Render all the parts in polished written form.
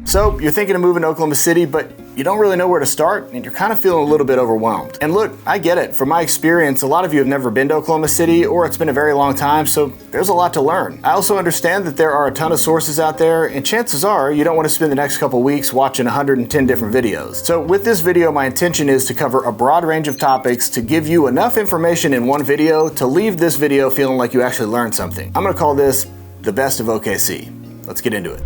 So you're thinking of moving to Oklahoma City, but you don't really know where to start, and you're kind of feeling a little bit overwhelmed. And look, I get it. From my experience, a lot of you have never been to Oklahoma City, or it's been a very long time, so there's a lot to learn. I also understand that there are a ton of sources out there, and chances are you don't want to spend the next couple weeks watching 110 different videos. So with this video, my intention is to cover a broad range of topics to give you enough information in one video to leave this video feeling like you actually learned something. I'm going to call this the best of OKC. Let's get into it.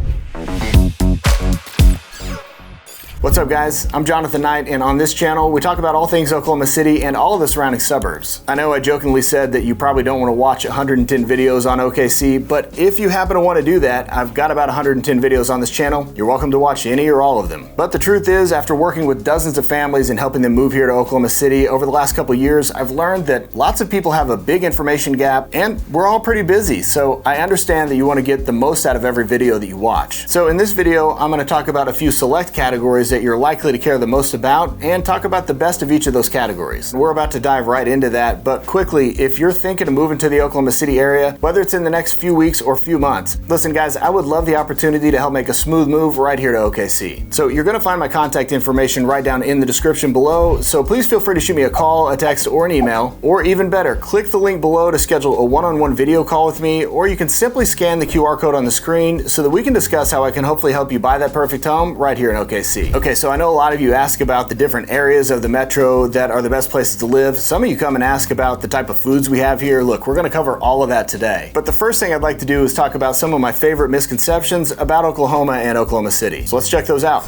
What's up guys, I'm Jonathan Knight, and on this channel we talk about all things Oklahoma City and all of the surrounding suburbs. I know I jokingly said that you probably don't want to watch 110 videos on OKC, but if you happen to want to do that, I've got about 110 videos on this channel. You're welcome to watch any or all of them. But the truth is, after working with dozens of families and helping them move here to Oklahoma City over the last couple years, I've learned that lots of people have a big information gap, and we're all pretty busy, so I understand that you want to get the most out of every video that you watch. So in this video, I'm going to talk about a few select categories that you're likely to care the most about, and talk about the best of each of those categories. We're about to dive right into that, but quickly, if you're thinking of moving to the Oklahoma City area, whether it's in the next few weeks or few months, listen guys, I would love the opportunity to help make a smooth move right here to OKC. So you're going to find my contact information right down in the description below, so please feel free to shoot me a call, a text, or an email, or even better, click the link below to schedule a one-on-one video call with me, or you can simply scan the QR code on the screen so that we can discuss how I can hopefully help you buy that perfect home right here in OKC. Okay, so I know a lot of you ask about the different areas of the metro that are the best places to live. Some of you come and ask about the type of foods we have here. Look, we're going to cover all of that today. But the first thing I'd like to do is talk about some of my favorite misconceptions about Oklahoma and Oklahoma City. So let's check those out.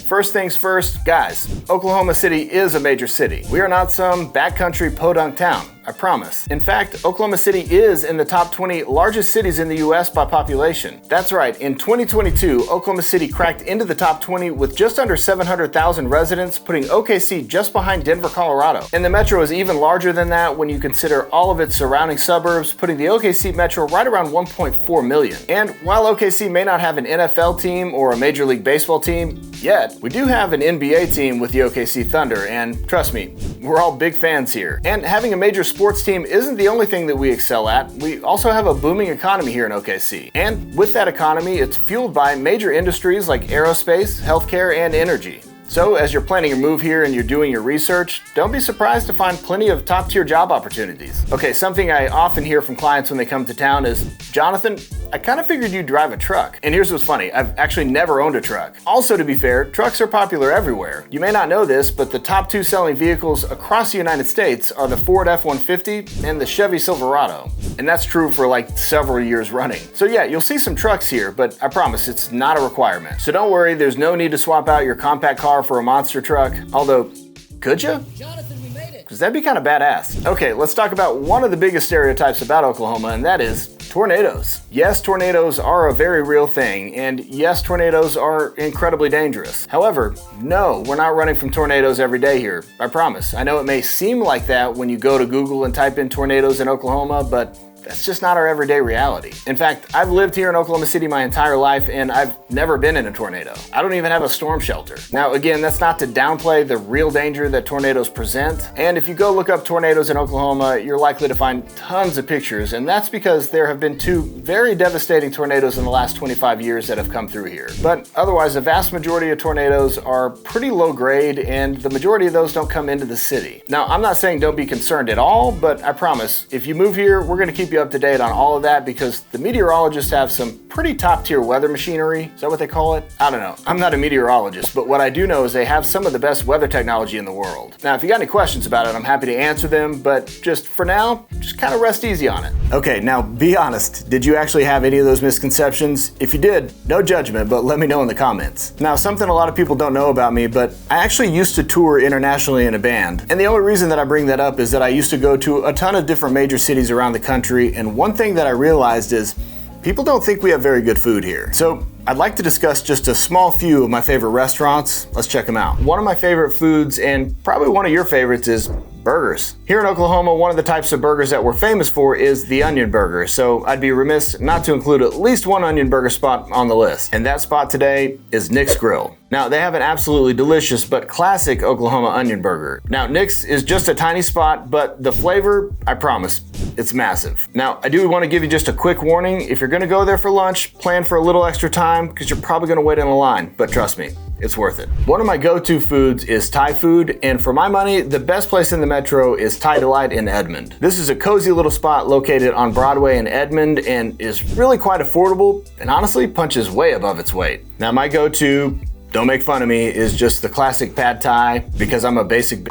First things first, guys, Oklahoma City is a major city. We are not some backcountry podunk town, I promise. In fact, Oklahoma City is in the top 20 largest cities in the US by population. That's right, in 2022, Oklahoma City cracked into the top 20 with just under 700,000 residents, putting OKC just behind Denver, Colorado. And the metro is even larger than that when you consider all of its surrounding suburbs, putting the OKC metro right around 1.4 million. And while OKC may not have an NFL team or a Major League Baseball team yet, we do have an NBA team with the OKC Thunder, and trust me, we're all big fans here. And having a major sports team isn't the only thing that we excel at. We also have a booming economy here in OKC. And with that economy, it's fueled by major industries like aerospace, healthcare, and energy. So as you're planning your move here and you're doing your research, don't be surprised to find plenty of top-tier job opportunities. Okay, something I often hear from clients when they come to town is, Jonathan, I kind of figured you'd drive a truck. And here's what's funny, I've actually never owned a truck. Also, to be fair, trucks are popular everywhere. You may not know this, but the top two selling vehicles across the United States are the Ford F-150 and the Chevy Silverado. And that's true for like several years running. So yeah, you'll see some trucks here, but I promise it's not a requirement. So don't worry, there's no need to swap out your compact car for a monster truck. Although, could you? Jonathan, we made it. Because that'd be kind of badass. Okay, let's talk about one of the biggest stereotypes about Oklahoma, and that is tornadoes. Yes, tornadoes are a very real thing, and yes, tornadoes are incredibly dangerous. However, no, we're not running from tornadoes every day here, I promise. I know it may seem like that when you go to Google and type in tornadoes in Oklahoma, but that's just not our everyday reality. In fact, I've lived here in Oklahoma City my entire life, and I've never been in a tornado. I don't even have a storm shelter. Now again, that's not to downplay the real danger that tornadoes present, and if you go look up tornadoes in Oklahoma, you're likely to find tons of pictures, and that's because there have been two very devastating tornadoes in the last 25 years that have come through here. But otherwise, the vast majority of tornadoes are pretty low grade, and the majority of those don't come into the city. Now, I'm not saying don't be concerned at all, but I promise, if you move here, we're gonna keep you up to date on all of that because the meteorologists have some pretty top-tier weather machinery. Is that what they call it? I don't know. I'm not a meteorologist, but what I do know is they have some of the best weather technology in the world. Now, if you got any questions about it, I'm happy to answer them, but just for now, just kind of rest easy on it. Okay, now be honest. Did you actually have any of those misconceptions? If you did, no judgment, but let me know in the comments. Now, something a lot of people don't know about me, but I actually used to tour internationally in a band. And the only reason that I bring that up is that I used to go to a ton of different major cities around the country, and one thing that I realized is people don't think we have very good food here. So I'd like to discuss just a small few of my favorite restaurants. Let's check them out. One of my favorite foods, and probably one of your favorites, is Burgers. Here in Oklahoma, one of the types of burgers that we're famous for is the onion burger, so I'd be remiss not to include at least one onion burger spot on the list. And that spot today is Nick's Grill. Now, they have an absolutely delicious but classic Oklahoma onion burger. Now, Nick's is just a tiny spot, but the flavor, I promise, it's massive. Now, I do want to give you just a quick warning. If you're gonna go there for lunch, plan for a little extra time because you're probably gonna wait in a line, but trust me, it's worth it. One of my go-to foods is Thai food, and for my money, the best place in the metro is Thai Delight in Edmond. This is a cozy little spot located on Broadway in Edmond and is really quite affordable and honestly punches way above its weight. Now, my go-to, don't make fun of me, is just the classic pad thai because I'm a basic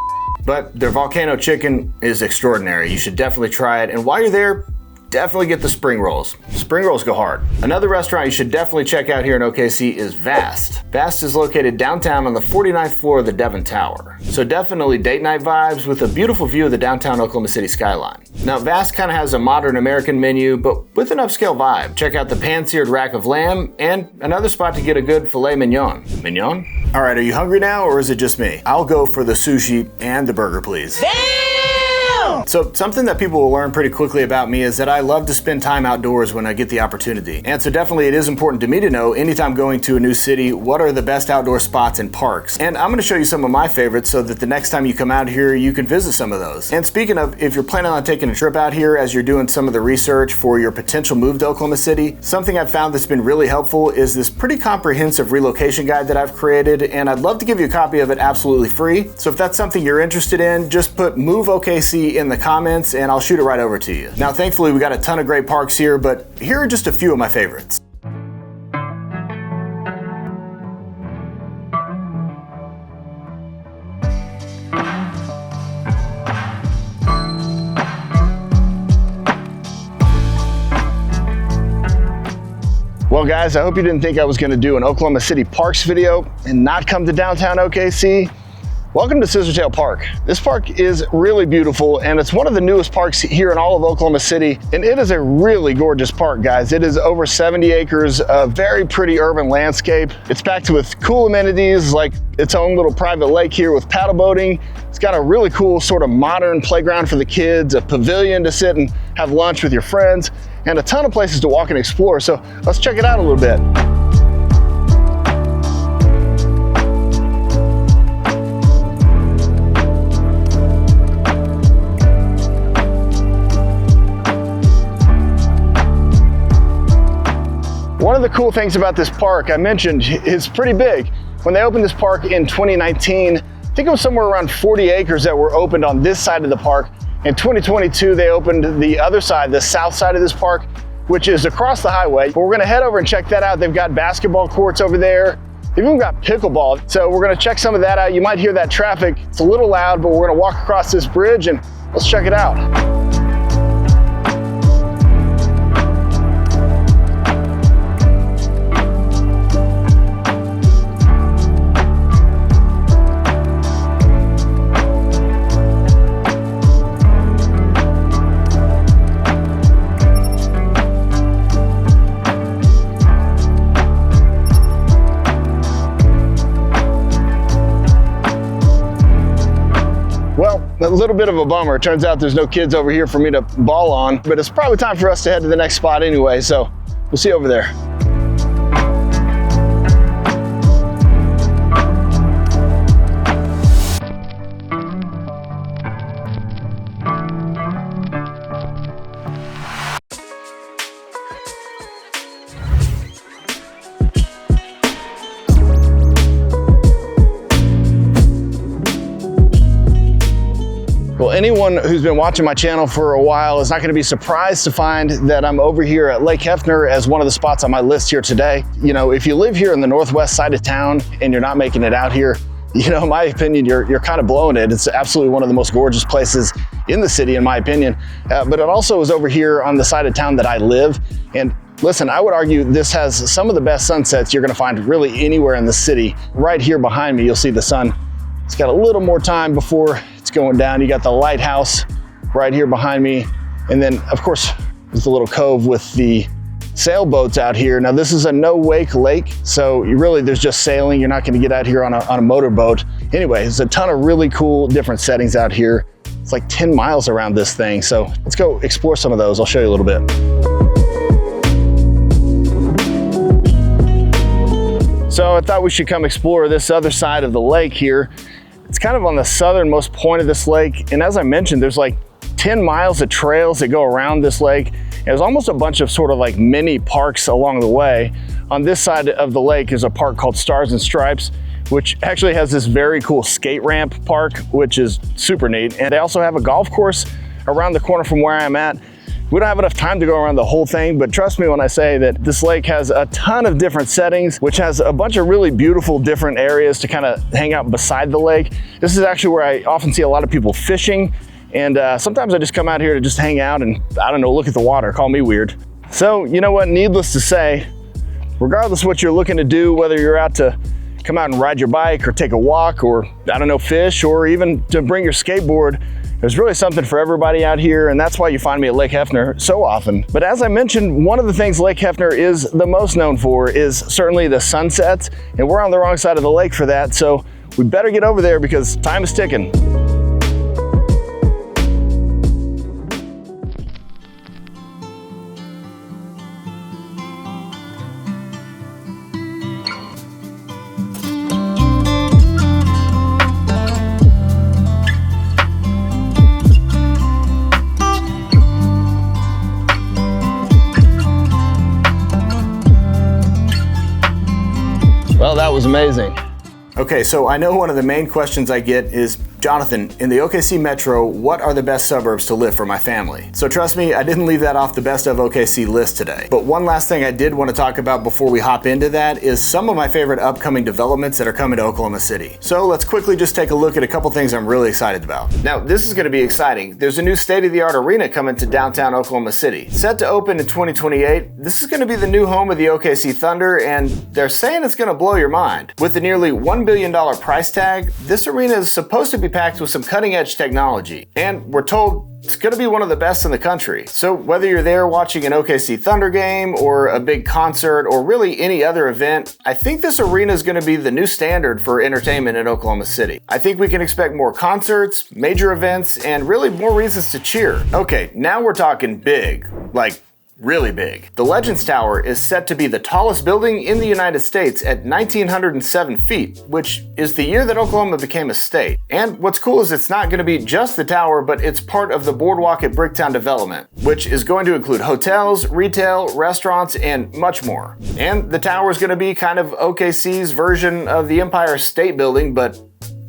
but their volcano chicken is extraordinary. You should definitely try it, and while you're there, definitely get the spring rolls. Spring rolls go hard. Another restaurant you should definitely check out here in OKC is Vast. Vast is located downtown on the 49th floor of the Devon Tower. So definitely date night vibes with a beautiful view of the downtown Oklahoma City skyline. Now, Vast kind of has a modern American menu, but with an upscale vibe. Check out the pan-seared rack of lamb and another spot to get a good filet mignon. Mignon? All right, are you hungry now or is it just me? I'll go for the sushi and the burger, please. So something that people will learn pretty quickly about me is that I love to spend time outdoors when I get the opportunity. And so definitely it is important to me to know anytime going to a new city, what are the best outdoor spots and parks. And I'm gonna show you some of my favorites so that the next time you come out here, you can visit some of those. And speaking of, if you're planning on taking a trip out here as you're doing some of the research for your potential move to Oklahoma City, something I've found that's been really helpful is this pretty comprehensive relocation guide that I've created, and I'd love to give you a copy of it absolutely free. So if that's something you're interested in, just put Move OKC in the comments and I'll shoot it right over to you. Now, thankfully, we got a ton of great parks here, but here are just a few of my favorites. Well, guys, I hope you didn't think I was going to do an Oklahoma City Parks video and not come to downtown OKC. Welcome to Scissor Park. This park is really beautiful and it's one of the newest parks here in all of Oklahoma City, and it is a really gorgeous park, guys. It is over 70 acres of very pretty urban landscape. It's packed with cool amenities like its own little private lake here with paddle boating. It's got a really cool sort of modern playground for the kids, a pavilion to sit and have lunch with your friends, and a ton of places to walk and explore. So let's check it out a little bit. One of the cool things about this park, I mentioned, is pretty big. When they opened this park in 2019, I think it was somewhere around 40 acres that were opened on this side of the park. In 2022, they opened the other side, the south side of this park, which is across the highway. But we're gonna head over and check that out. They've got basketball courts over there. They've even got pickleball. So we're gonna check some of that out. You might hear that traffic. It's a little loud, but we're gonna walk across this bridge and let's check it out. A little bit of a bummer. It turns out there's no kids over here for me to ball on, but it's probably time for us to head to the next spot anyway, so we'll see you over there. Well, anyone who's been watching my channel for a while is not going to be surprised to find that I'm over here at Lake Hefner as one of the spots on my list here today. You know, if you live here in the northwest side of town and you're not making it out here, you know, in my opinion, you're kind of blowing it. It's absolutely one of the most gorgeous places in the city, in my opinion. But it also is over here on the side of town that I live. And listen, I would argue this has some of the best sunsets you're going to find really anywhere in the city. Right here behind me, you'll see the sun. It's got a little more time before it's going down. You got the lighthouse right here behind me. And then, of course, there's the little cove with the sailboats out here. Now, this is a no-wake lake, so there's just sailing. You're not going to get out here on a motorboat. Anyway, there's a ton of really cool different settings out here. It's like 10 miles around this thing. So let's go explore some of those. I'll show you a little bit. So I thought we should come explore this other side of the lake here. It's kind of on the southernmost point of this lake. And as I mentioned, there's like 10 miles of trails that go around this lake. There's almost a bunch of sort of like mini parks along the way. On this side of the lake is a park called Stars and Stripes, which actually has this very cool skate ramp park, which is super neat. And they also have a golf course around the corner from where I'm at. We don't have enough time to go around the whole thing, but trust me when I say that this lake has a ton of different settings, which has a bunch of really beautiful different areas to kind of hang out beside the lake. This is actually where I often see a lot of people fishing. And sometimes I just come out here to just hang out and, I don't know, look at the water, call me weird. So, you know what, needless to say, regardless of what you're looking to do, whether you're out to come out and ride your bike or take a walk or, I don't know, fish, or even to bring your skateboard, there's really something for everybody out here, and that's why you find me at Lake Hefner so often. But as I mentioned, one of the things Lake Hefner is the most known for is certainly the sunsets, and we're on the wrong side of the lake for that, so we better get over there because time is ticking. Well, that was amazing. Okay, so I know one of the main questions I get is, Jonathan, in the OKC Metro, what are the best suburbs to live for my family? So trust me, I didn't leave that off the best of OKC list today. But one last thing I did want to talk about before we hop into that is some of my favorite upcoming developments that are coming to Oklahoma City. So let's quickly just take a look at a couple things I'm really excited about. Now, this is going to be exciting. There's a new state-of-the-art arena coming to downtown Oklahoma City. Set to open in 2028, this is going to be the new home of the OKC Thunder, and they're saying it's going to blow your mind. With the nearly $1 billion price tag, this arena is supposed to be packed with some cutting-edge technology, and we're told it's going to be one of the best in the country. So whether you're there watching an OKC Thunder game or a big concert or really any other event, I think this arena is going to be the new standard for entertainment in Oklahoma City. I think we can expect more concerts, major events, and really more reasons to cheer. Okay, now we're talking big, like really big. The Legends Tower is set to be the tallest building in the United States at 1,907 feet, which is the year that Oklahoma became a state. And what's cool is it's not going to be just the tower, but it's part of the Boardwalk at Bricktown development, which is going to include hotels, retail, restaurants, and much more. And the tower is going to be kind of OKC's version of the Empire State Building, but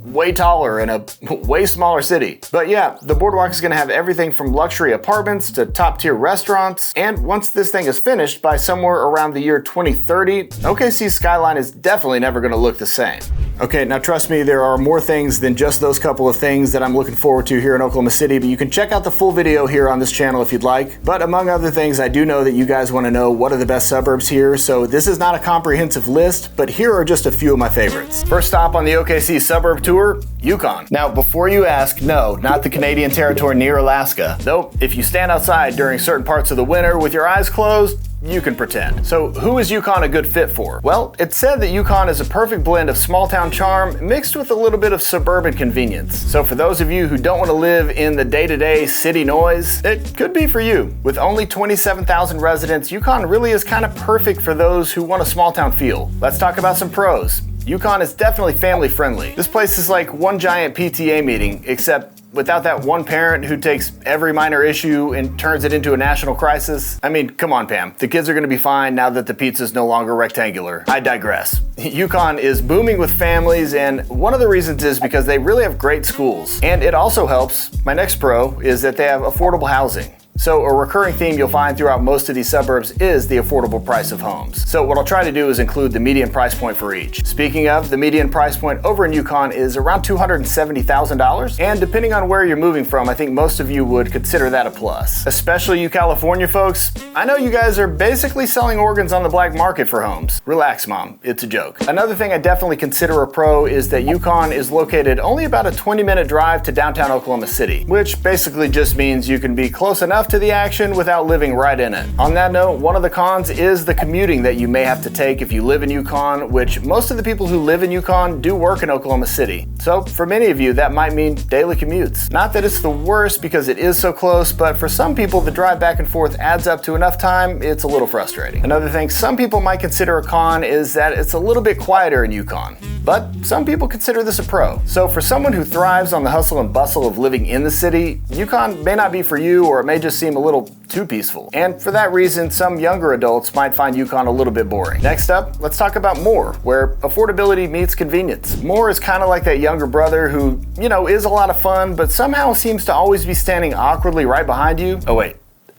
way taller in a way smaller city. But yeah, the Boardwalk is going to have everything from luxury apartments to top-tier restaurants, and once this thing is finished by somewhere around the year 2030, OKC's skyline is definitely never going to look the same. Okay, now trust me, there are more things than just those couple of things that I'm looking forward to here in Oklahoma City, but you can check out the full video here on this channel if you'd like. But among other things, I do know that you guys want to know what are the best suburbs here, so this is not a comprehensive list, but here are just a few of my favorites. First stop on the OKC suburb tour, Yukon. Now, before you ask, no, not the Canadian territory near Alaska. Though, if you stand outside during certain parts of the winter with your eyes closed, you can pretend. So who is Yukon a good fit for? Well, it's said that Yukon is a perfect blend of small town charm mixed with a little bit of suburban convenience. So for those of you who don't want to live in the day-to-day city noise, it could be for you. With only 27,000 residents, Yukon really is kind of perfect for those who want a small town feel. Let's talk about some pros. Yukon is definitely family friendly. This place is like one giant PTA meeting, except without that one parent who takes every minor issue and turns it into a national crisis. I mean, come on, Pam. The kids are gonna be fine now that the pizza's no longer rectangular. I digress. Yukon is booming with families, and one of the reasons is because they really have great schools. And it also helps, my next pro, is that they have affordable housing. So a recurring theme you'll find throughout most of these suburbs is the affordable price of homes. So what I'll try to do is include the median price point for each. Speaking of, the median price point over in Yukon is around $270,000, and depending on where you're moving from, I think most of you would consider that a plus. Especially you California folks, I know you guys are basically selling organs on the black market for homes. Relax, Mom, it's a joke. Another thing I definitely consider a pro is that Yukon is located only about a 20-minute drive to downtown Oklahoma City, which basically just means you can be close enough enough to the action without living right in it. On that note, one of the cons is the commuting that you may have to take if you live in Yukon, which most of the people who live in Yukon do work in Oklahoma City. So for many of you, that might mean daily commutes. Not that it's the worst because it is so close, but for some people, the drive back and forth adds up to enough time, it's a little frustrating. Another thing some people might consider a con is that it's a little bit quieter in Yukon. But some people consider this a pro. So for someone who thrives on the hustle and bustle of living in the city, Yukon may not be for you, or it may just seem a little too peaceful. And for that reason, some younger adults might find Yukon a little bit boring. Next up, let's talk about Moore, where affordability meets convenience. Moore is kind of like that younger brother who, is a lot of fun, but somehow seems to always be standing awkwardly right behind you. Oh wait.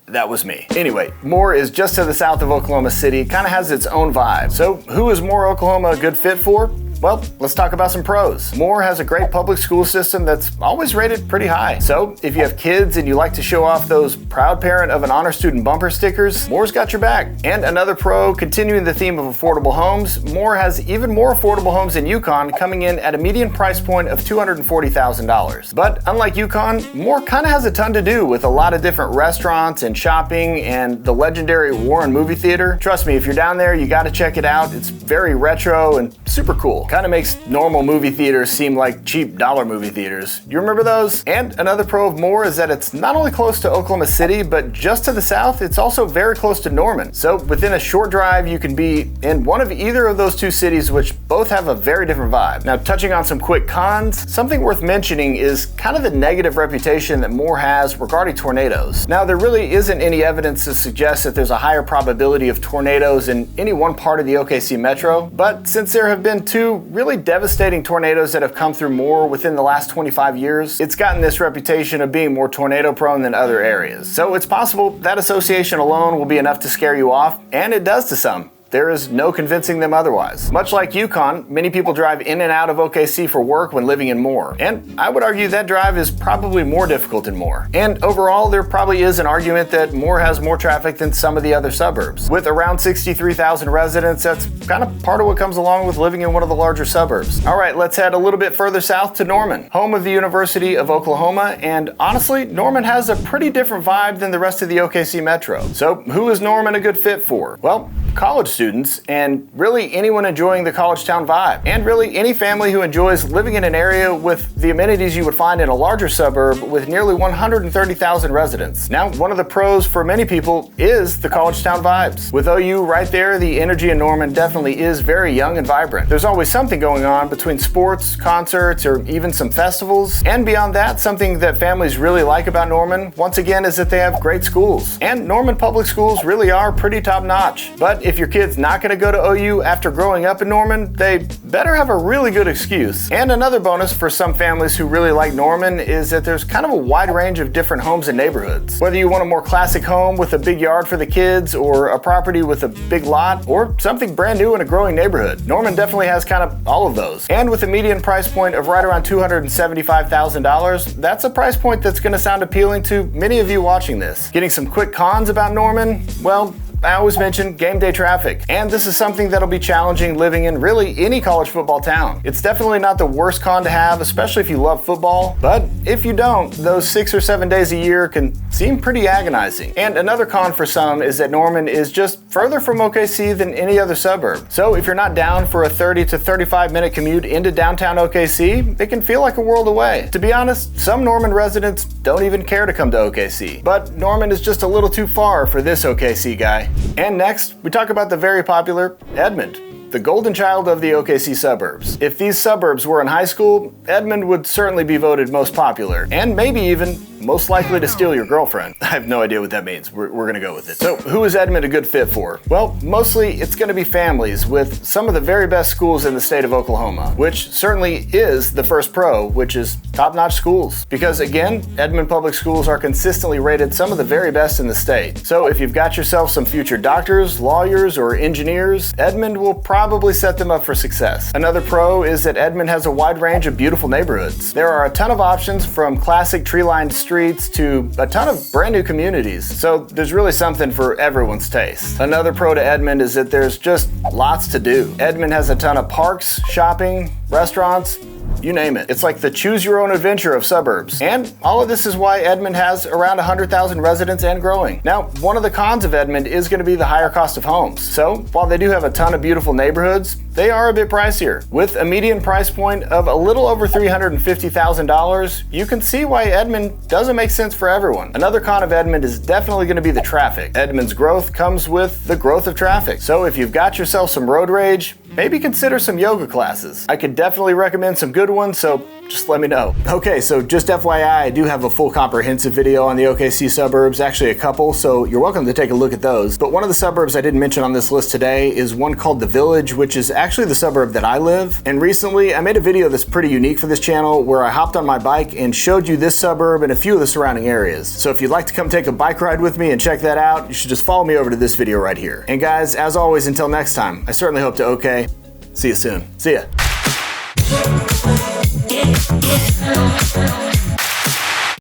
That was me. Anyway, Moore is just to the south of Oklahoma City, kind of has its own vibe. So who is Moore, Oklahoma a good fit for? Well, let's talk about some pros. Moore has a great public school system that's always rated pretty high. So if you have kids and you like to show off those proud parent of an honor student bumper stickers, Moore's got your back. And another pro, continuing the theme of affordable homes, Moore has even more affordable homes in Yukon, coming in at a median price point of $240,000. But unlike Yukon, Moore kind of has a ton to do with a lot of different restaurants and shopping and the legendary Warren movie theater. Trust me, if you're down there, you got to check it out. It's very retro and super cool. Kind of makes normal movie theaters seem like cheap dollar movie theaters. You remember those? And another pro of Moore is that it's not only close to Oklahoma City, but just to the south, it's also very close to Norman. So within a short drive, you can be in one of either of those two cities, which both have a very different vibe. Now, touching on some quick cons, something worth mentioning is kind of the negative reputation that Moore has regarding tornadoes. Now, there really isn't any evidence to suggest that there's a higher probability of tornadoes in any one part of the OKC metro, but since there have been two really devastating tornadoes that have come through Moore within the last 25 years, it's gotten this reputation of being more tornado prone than other areas. So it's possible that association alone will be enough to scare you off, and it does to some. There is no convincing them otherwise. Much like Yukon, many people drive in and out of OKC for work when living in Moore. And I would argue that drive is probably more difficult in Moore. And overall, there probably is an argument that Moore has more traffic than some of the other suburbs. With around 63,000 residents, that's kind of part of what comes along with living in one of the larger suburbs. All right, let's head a little bit further south to Norman, home of the University of Oklahoma. And honestly, Norman has a pretty different vibe than the rest of the OKC metro. So who is Norman a good fit for? Well, college students, and really anyone enjoying the college town vibe, and really any family who enjoys living in an area with the amenities you would find in a larger suburb with nearly 130,000 residents. Now, one of the pros for many people is the college town vibes. With OU right there, the energy in Norman definitely is very young and vibrant. There's always something going on between sports, concerts, or even some festivals. And beyond that, something that families really like about Norman, once again, is that they have great schools. And Norman public schools really are pretty top-notch. But if your kid's not going to go to OU after growing up in Norman, they better have a really good excuse. And another bonus for some families who really like Norman is that there's kind of a wide range of different homes and neighborhoods. Whether you want a more classic home with a big yard for the kids, or a property with a big lot, or something brand new in a growing neighborhood, Norman definitely has kind of all of those. And with a median price point of right around $275,000, that's a price point that's going to sound appealing to many of you watching this. Getting some quick cons about Norman? Well, I always mention game day traffic, and this is something that'll be challenging living in really any college football town. It's definitely not the worst con to have, especially if you love football, but if you don't, those 6 or 7 days a year can seem pretty agonizing. And another con for some is that Norman is just further from OKC than any other suburb. So if you're not down for a 30 to 35 minute commute into downtown OKC, it can feel like a world away. To be honest, some Norman residents don't even care to come to OKC, but Norman is just a little too far for this OKC guy. And next, we talk about the very popular Edmond, the golden child of the OKC suburbs. If these suburbs were in high school, Edmond would certainly be voted most popular, and maybe even most likely to steal your girlfriend. I have no idea what that means. We're gonna go with it. So who is Edmond a good fit for? Well, mostly it's gonna be families with some of the very best schools in the state of Oklahoma, which certainly is the first pro, which is top-notch schools. Because again, Edmond public schools are consistently rated some of the very best in the state. So if you've got yourself some future doctors, lawyers, or engineers, Edmond will probably set them up for success. Another pro is that Edmond has a wide range of beautiful neighborhoods. There are a ton of options, from classic tree-lined streets to a ton of brand new communities. So there's really something for everyone's taste. Another pro to Edmond is that there's just lots to do. Edmond has a ton of parks, shopping, restaurants, you name it. It's like the choose your own adventure of suburbs. And all of this is why Edmond has around 100,000 residents and growing. Now, one of the cons of Edmond is going to be the higher cost of homes. So while they do have a ton of beautiful neighborhoods, they are a bit pricier. With a median price point of a little over $350,000, you can see why Edmond doesn't make sense for everyone. Another con of Edmond is definitely going to be the traffic. Edmond's growth comes with the growth of traffic. So if you've got yourself some road rage, maybe consider some yoga classes. I could definitely recommend some good ones, so just let me know. Okay, so just FYI, I do have a full comprehensive video on the OKC suburbs, actually a couple, so you're welcome to take a look at those. But one of the suburbs I didn't mention on this list today is one called The Village, which is actually the suburb that I live. And recently, I made a video that's pretty unique for this channel where I hopped on my bike and showed you this suburb and a few of the surrounding areas. So if you'd like to come take a bike ride with me and check that out, you should just follow me over to this video right here. And guys, as always, until next time, I certainly hope to OK. See you soon. See ya.